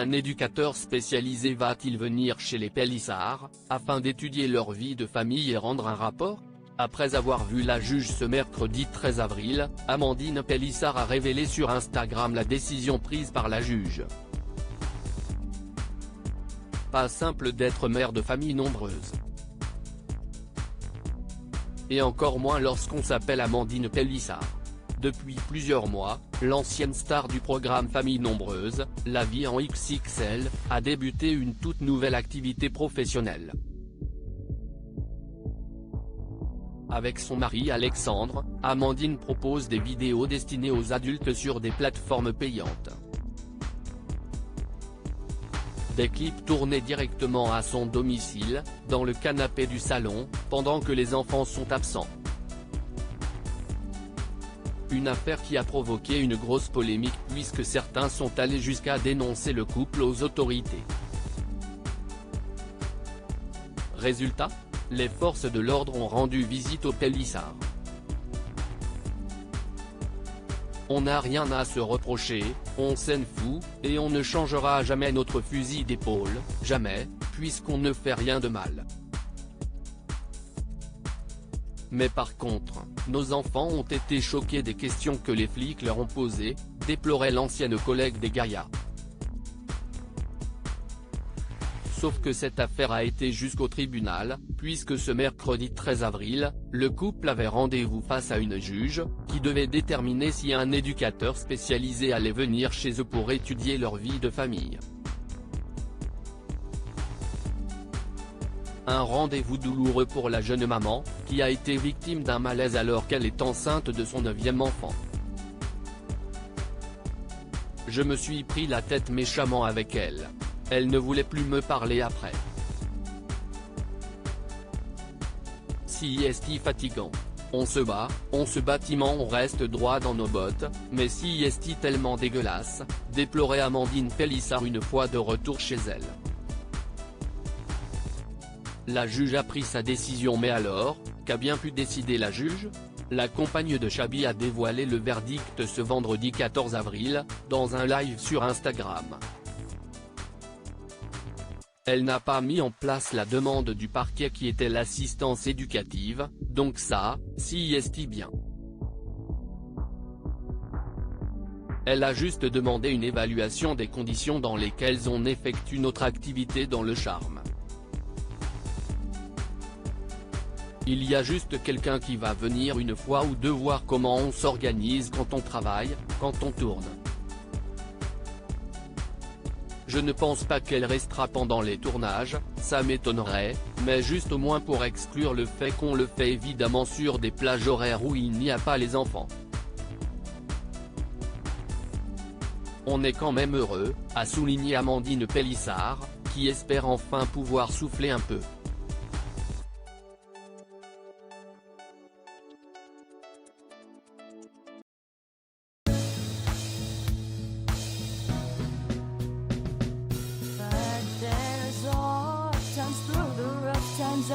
Un éducateur spécialisé va-t-il venir chez les Pélissard, afin d'étudier leur vie de famille et rendre un rapport? Après avoir vu la juge ce mercredi 13 avril, Amandine Pélissard a révélé sur Instagram la décision prise par la juge. Pas simple d'être mère de famille nombreuse. Et encore moins lorsqu'on s'appelle Amandine Pélissard. Depuis plusieurs mois, l'ancienne star du programme Famille Nombreuse, La Vie en XXL, a débuté une toute nouvelle activité professionnelle. Avec son mari Alexandre, Amandine propose des vidéos destinées aux adultes sur des plateformes payantes. Des clips tournés directement à son domicile, dans le canapé du salon, pendant que les enfants sont absents. Une affaire qui a provoqué une grosse polémique puisque certains sont allés jusqu'à dénoncer le couple aux autorités. Résultat, les forces de l'ordre ont rendu visite aux Pélissard. On n'a rien à se reprocher, on s'en fout, et on ne changera jamais notre fusil d'épaule, jamais, puisqu'on ne fait rien de mal. Mais par contre, nos enfants ont été choqués des questions que les flics leur ont posées, déplorait l'ancienne collègue des Gaïa. Sauf que cette affaire a été jusqu'au tribunal, puisque ce mercredi 13 avril, le couple avait rendez-vous face à une juge, qui devait déterminer si un éducateur spécialisé allait venir chez eux pour étudier leur vie de famille. Un rendez-vous douloureux pour la jeune maman, qui a été victime d'un malaise alors qu'elle est enceinte de son 9e enfant. Je me suis pris la tête méchamment avec elle. Elle ne voulait plus me parler après. Si est fatigant. On se bat, on se bâtiment on reste droit dans nos bottes, mais si est tellement dégueulasse, déplorait Amandine Pélissard une fois de retour chez elle. La juge a pris sa décision mais alors, qu'a bien pu décider la juge? La compagne de Chabi a dévoilé le verdict ce vendredi 14 avril, dans un live sur Instagram. Elle n'a pas mis en place la demande du parquet qui était l'assistance éducative, donc ça, si est bien. Elle a juste demandé une évaluation des conditions dans lesquelles on effectue notre activité dans le charme. Il y a juste quelqu'un qui va venir une fois ou deux voir comment on s'organise quand on travaille, quand on tourne. Je ne pense pas qu'elle restera pendant les tournages, ça m'étonnerait, mais juste au moins pour exclure le fait qu'on le fait évidemment sur des plages horaires où il n'y a pas les enfants. On est quand même heureux, a souligné Amandine Pélissard, qui espère enfin pouvoir souffler un peu. Through the rough times